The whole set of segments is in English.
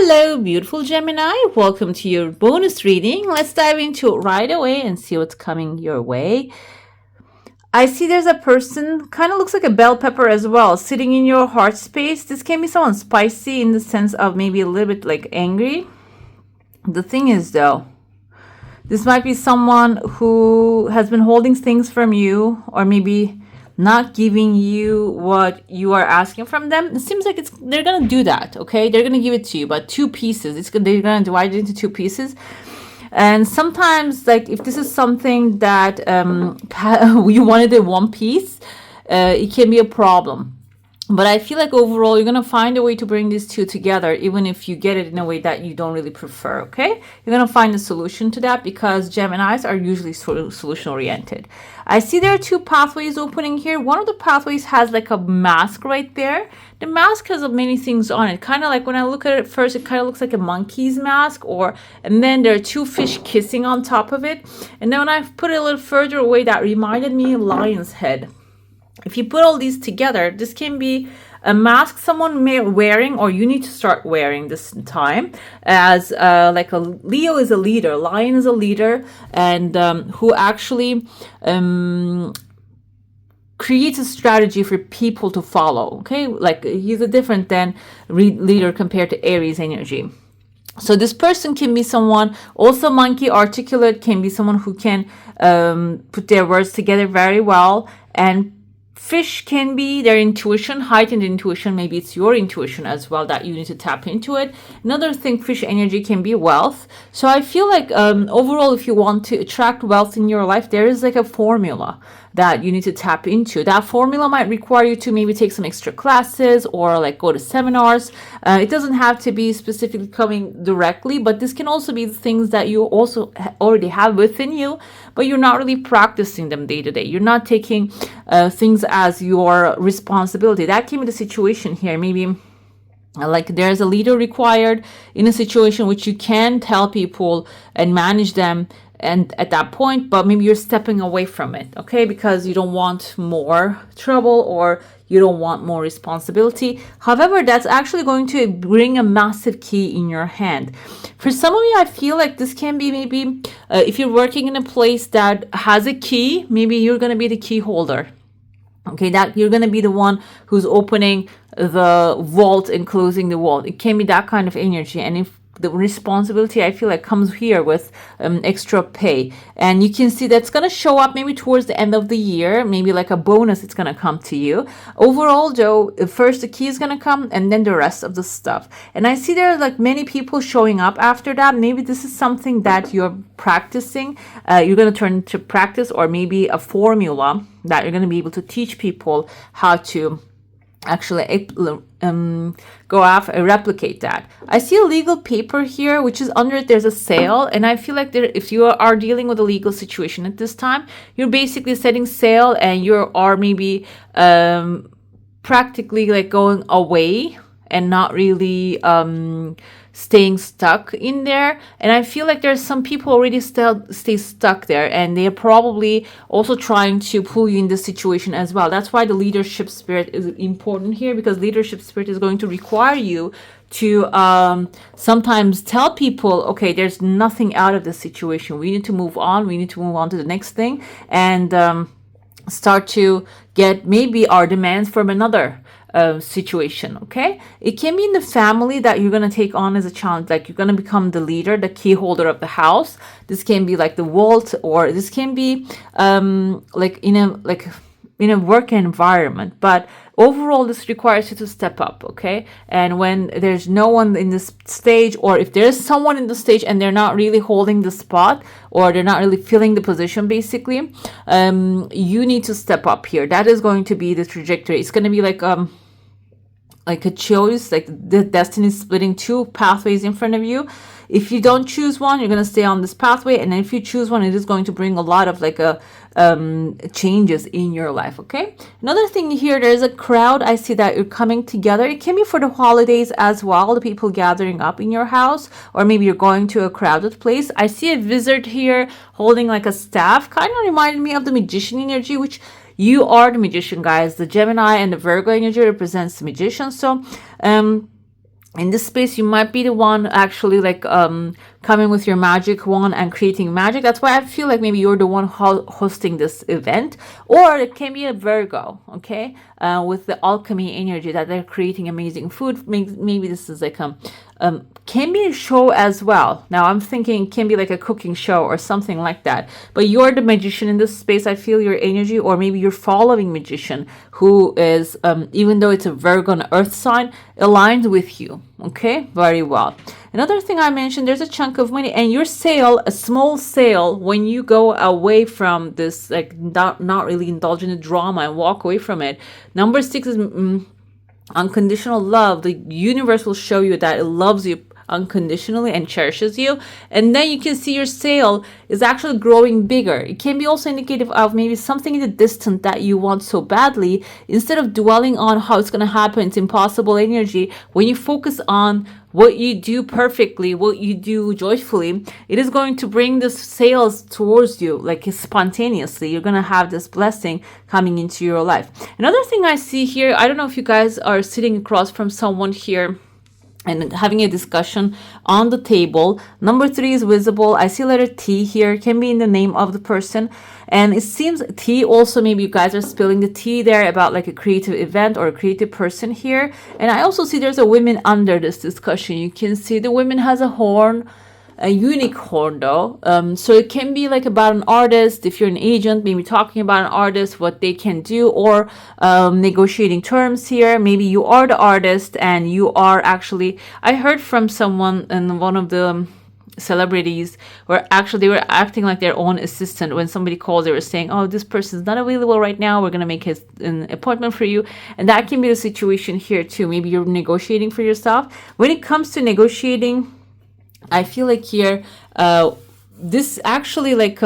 Hello, beautiful Gemini. Welcome to your bonus reading. Let's dive into it right away and see what's coming your way. I see there's a person, kind of looks like a bell pepper as well, sitting in your heart space. This can be someone spicy in the sense of maybe a little bit like angry. The thing is, though, this might be someone who has been holding things from you, or maybe not giving you what you are asking from them. It seems like they're gonna do that. Okay, they're gonna give it to you, but two pieces. They're gonna divide it into two pieces. And sometimes, like, if this is something that you wanted in one piece, it can be a problem. But I feel like overall, you're going to find a way to bring these two together, even if you get it in a way that you don't really prefer, okay? You're going to find a solution to that because Geminis are usually solution-oriented. I see there are two pathways opening here. One of the pathways has like a mask right there. The mask has many things on it. Kind of like when I look at it first, it kind of looks like a monkey's mask, and then there are two fish kissing on top of it. And then when I put it a little further away, that reminded me of lion's head. If you put all these together, this can be a mask someone may wearing, or you need to start wearing this time, as like a Leo is a leader, Lion is a leader, and who actually creates a strategy for people to follow. Okay, like he's a different than leader compared to Aries energy. So this person can be someone, also monkey, articulate, can be someone who can put their words together very well. And fish can be their intuition, heightened intuition. Maybe it's your intuition as well that you need to tap into it. Another thing, fish energy can be wealth. So I feel like overall, if you want to attract wealth in your life, there is like a formula that you need to tap into. That formula might require you to maybe take some extra classes or like go to seminars. It doesn't have to be specifically coming directly, but this can also be the things that you also already have within you, but you're not really practicing them day to day. You're not taking things as your responsibility. That can be the situation here. Maybe like there's a leader required in a situation which you can tell people and manage them, and at that point, but maybe you're stepping away from it, okay, because you don't want more trouble or you don't want more responsibility. However, that's actually going to bring a massive key in your hand. For some of you, I feel like this can be maybe if you're working in a place that has a key, maybe you're going to be the key holder. Okay, that you're going to be the one who's opening the vault and closing the vault. It can be that kind of energy. And if the responsibility, I feel like, comes here with extra pay, and you can see that's going to show up maybe towards the end of the year, maybe like a bonus. It's going to come to you. Overall, though, first the key is going to come, and then the rest of the stuff. And I see there are like many people showing up after that. Maybe this is something that you're practicing. You're going to turn into practice, or maybe a formula that you're going to be able to teach people how to actually go off and replicate that. I see a legal paper here, which is under it. There's a sail, and I feel like if you are dealing with a legal situation at this time, you're basically setting sail, and you are maybe practically like going away and not really staying stuck in there. And I feel like there's some people already still stay stuck there, and they are probably also trying to pull you in this situation as well. That's why the leadership spirit is important here, because leadership spirit is going to require you to sometimes tell people, okay, there's nothing out of this situation. We need to move on. We need to move on to the next thing, and start to get maybe our demands from another situation. Okay, it can be in the family that you're going to take on as a challenge, like you're going to become the leader, the key holder of the house. This can be like the vault, or this can be like in a work environment. But overall, this requires you to step up. Okay, and when there's no one in this stage, or if there's someone in the stage and they're not really holding the spot, or they're not really filling the position, basically, you need to step up here. That is going to be the trajectory. It's going to be like a choice, like the destiny is splitting two pathways in front of you. If you don't choose one, you're going to stay on this pathway, and then if you choose one, it is going to bring a lot of like changes in your life. Okay, another thing here, there's a crowd. I see that you're coming together. It can be for the holidays as well, the people gathering up in your house, or maybe you're going to a crowded place. I see a wizard here holding like a staff, kind of reminded me of the magician energy, which you are the magician, guys. The Gemini and the Virgo energy represents the magician. So in this space, you might be the one actually like coming with your magic wand and creating magic. That's why I feel like maybe you're the one hosting this event, or it can be a Virgo, okay, with the alchemy energy that they're creating amazing food. Maybe this is like can be a show as well. Now I'm thinking it can be like a cooking show or something like that. But you're the magician in this space. I feel your energy, or maybe you're following magician who is, even though it's a Virgo and earth sign, aligned with you. Okay, very well. Another thing I mentioned, there's a chunk of money, and your sale, a small sale, when you go away from this, like not really indulge in the drama and walk away from it. Number 6 is unconditional love. The universe will show you that it loves you unconditionally and cherishes you, and then you can see your sale is actually growing bigger. It can be also indicative of maybe something in the distance that you want so badly. Instead of dwelling on how it's going to happen, it's impossible energy, when you focus on what you do perfectly, what you do joyfully, it is going to bring this sales towards you like spontaneously. You're going to have this blessing coming into your life. Another thing I see here, I don't know if you guys are sitting across from someone here and having a discussion on the table. Number 3 is visible. I see letter T here. It can be in the name of the person. And it seems T also, maybe you guys are spilling the tea there about like a creative event or a creative person here. And I also see there's a woman under this discussion. You can see the woman has a horn, a unique horn though. So it can be like about an artist. If you're an agent, maybe talking about an artist, what they can do, or negotiating terms here. Maybe you are the artist and you are actually, I heard from someone in one of the celebrities where actually they were acting like their own assistant. When somebody called, they were saying, oh, this person is not available right now, we're going to make an appointment for you. And that can be the situation here too. Maybe you're negotiating for yourself. When it comes to negotiating, I feel like here this actually like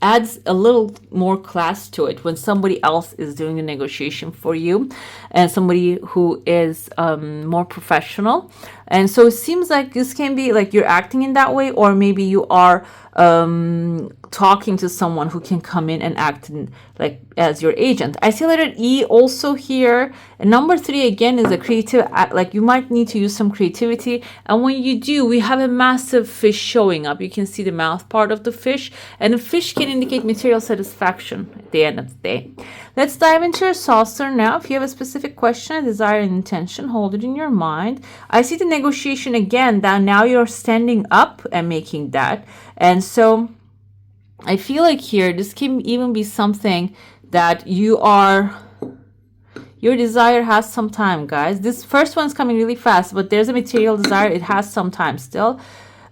adds a little more class to it when somebody else is doing the negotiation for you, and somebody who is more professional. And so it seems like this can be like you're acting in that way, or maybe you are talking to someone who can come in and act in, like as your agent. I see letter E also here. And number 3 again is a creative act. Like you might need to use some creativity, and when you do, we have a massive fish showing up. You can see the mouth part of the fish, and the fish can indicate material satisfaction at the end of the day. Let's dive into your saucer now. If you have a specific question, a desire, and intention, hold it in your mind. I see the negotiation again, that now you're standing up and making that. And so I feel like here, this can even be something that you are, your desire has some time, guys. This first one's coming really fast, but there's a material desire. It has some time still.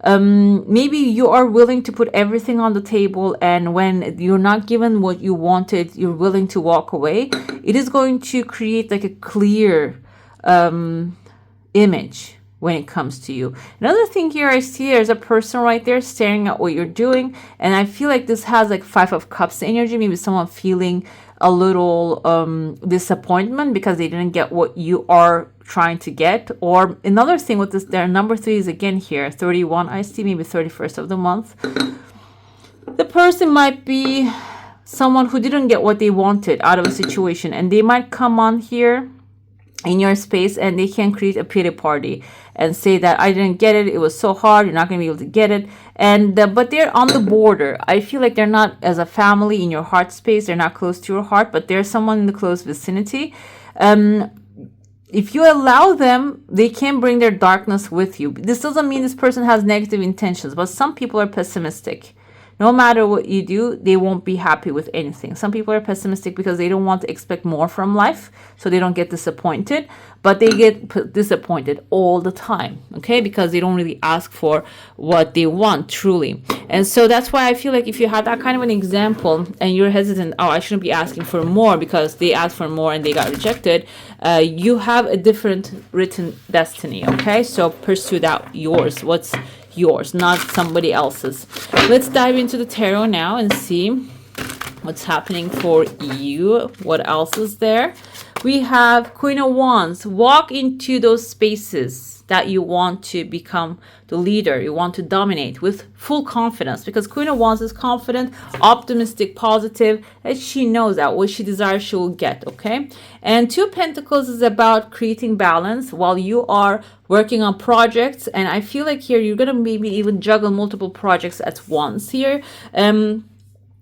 Maybe you are willing to put everything on the table, and when you're not given what you wanted, you're willing to walk away. It is going to create like a clear image when it comes to you. Another thing here, I see there's a person right there staring at what you're doing, and I feel like this has like 5 of Cups energy. Maybe someone feeling a little disappointment because they didn't get what you are trying to get. Or another thing with this, their number 3 is again here, 31. I see maybe 31st of the month. The person might be someone who didn't get what they wanted out of a situation, and they might come on here in your space and they can create a pity party and say that I didn't get it, it was so hard, you're not going to be able to get it. And but they're on the border. I feel like they're not as a family in your heart space, they're not close to your heart, but there's someone in the close vicinity. If you allow them, they can bring their darkness with you. This doesn't mean this person has negative intentions, but some people are pessimistic. No matter what you do, they won't be happy with anything. Some people are pessimistic because they don't want to expect more from life, so they don't get disappointed, but they get disappointed all the time, okay? Because they don't really ask for what they want, truly. And so that's why I feel like if you have that kind of an example and you're hesitant, oh, I shouldn't be asking for more because they asked for more and they got rejected, you have a different written destiny, okay? So pursue that yours. What's yours, not somebody else's. Let's dive into the tarot now and see what's happening for you. What else is there? We have Queen of Wands. Walk into those spaces that you want to become the leader, you want to dominate with full confidence, because Queen of Wands is confident, optimistic, positive, and she knows that what she desires she will get, okay? And Two of Pentacles is about creating balance while you are working on projects, and I feel like here you're gonna maybe even juggle multiple projects at once here.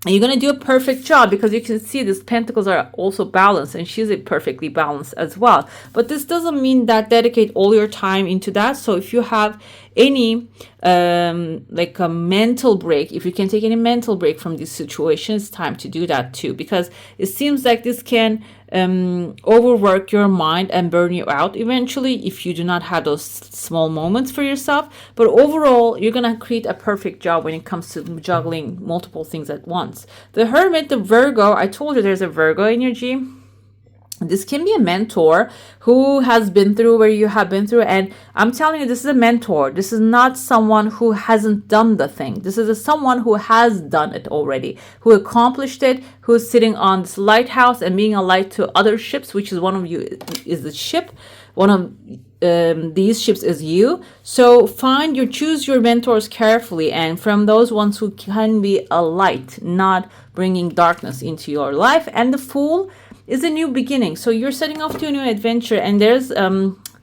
You're going to do a perfect job, because you can see these pentacles are also balanced, and she's perfectly balanced as well. But this doesn't mean that dedicate all your time into that. So if you have any like a mental break, if you can take any mental break from this situation, it's time to do that too, because it seems like this can overwork your mind and burn you out eventually if you do not have those small moments for yourself. But overall, you're gonna create a perfect job when it comes to juggling multiple things at once. The Hermit, the Virgo, I told you there's a Virgo energy. This can be a mentor who has been through where you have been through, and I'm telling you, this is a mentor. This is not someone who hasn't done the thing. This is someone who has done it already, who accomplished it, who is sitting on this lighthouse and being a light to other ships, which is one of you is the ship. One of these ships is you. So choose your mentors carefully, and from those ones who can be a light, not bringing darkness into your life. And the Fool is a new beginning. So you're setting off to a new adventure, and there's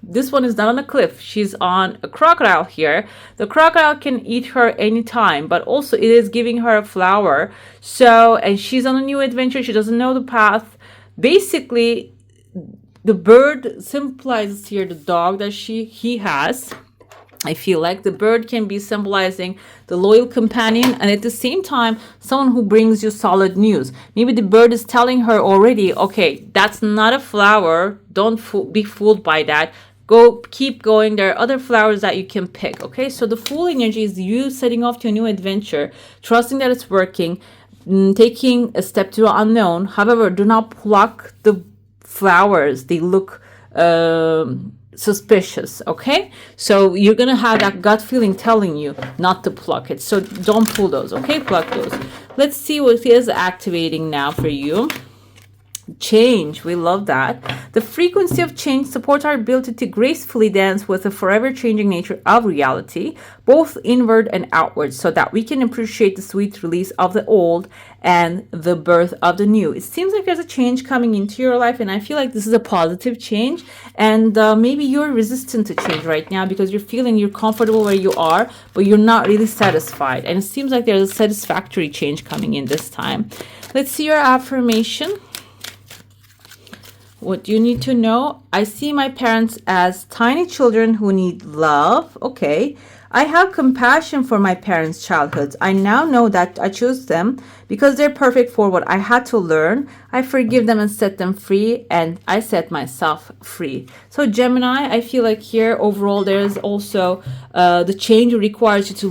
this one is not on a cliff. She's on a crocodile here. The crocodile can eat her anytime, but also it is giving her a flower. So, and she's on a new adventure. She doesn't know the path. Basically, the bird symbolizes here the dog that he has. I feel like the bird can be symbolizing the loyal companion, and at the same time, someone who brings you solid news. Maybe the bird is telling her already, okay, that's not a flower. Don't be fooled by that. Keep going. There are other flowers that you can pick. Okay, so the Fool energy is you setting off to a new adventure, trusting that it's working, taking a step to the unknown. However, do not pluck the flowers. They look suspicious. Okay, so you're gonna have that gut feeling telling you not to pluck it, so don't pull those. Okay, pluck those. Let's see what is activating now for you. Change, we love that. The frequency of change supports our ability to gracefully dance with the forever changing nature of reality, both inward and outward, so that we can appreciate the sweet release of the old and the birth of the new. It seems like there's a change coming into your life, and I feel like this is a positive change. And maybe you're resistant to change right now because you're feeling you're comfortable where you are, but you're not really satisfied. And it seems like there's a satisfactory change coming in this time. Let's see your affirmation. What do you need to know? I see my parents as tiny children who need love. Okay. I have compassion for my parents' childhoods. I now know that I choose them because they're perfect for what I had to learn. I forgive them and set them free, and I set myself free. So Gemini, I feel like here overall there's also the change requires you to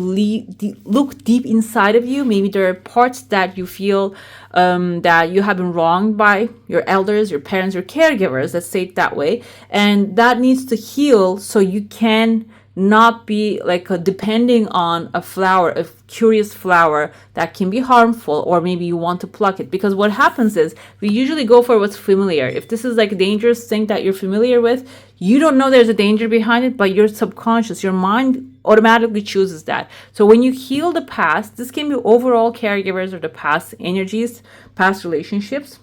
look deep inside of you. Maybe there are parts that you feel that you have been wronged by your elders, your parents, your caregivers, let's say it that way. And that needs to heal so you can not be like depending on a flower, a curious flower that can be harmful, or maybe you want to pluck it. Because what happens is we usually go for what's familiar. If this is like a dangerous thing that you're familiar with, you don't know there's a danger behind it, but your subconscious, your mind automatically chooses that. So when you heal the past, this can be overall caregivers or the past energies, past relationships,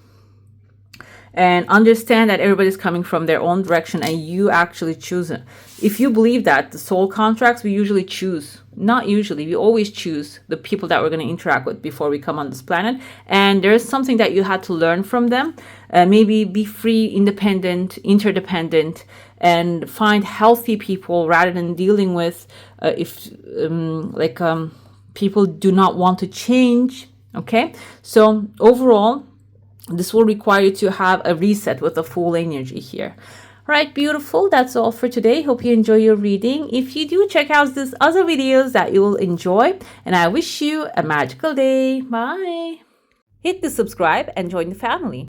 and understand that everybody's coming from their own direction and you actually choose it. If you believe that, the soul contracts, we usually choose, not usually, we always choose the people that we're going to interact with before we come on this planet. And there is something that you had to learn from them. Maybe be free, independent, interdependent, and find healthy people rather than dealing with people do not want to change. Okay, so overall, this will require you to have a reset with a Fool energy here. All right, beautiful. That's all for today. Hope you enjoy your reading. If you do, check out these other videos that you will enjoy. And I wish you a magical day. Bye. Hit the subscribe and join the family.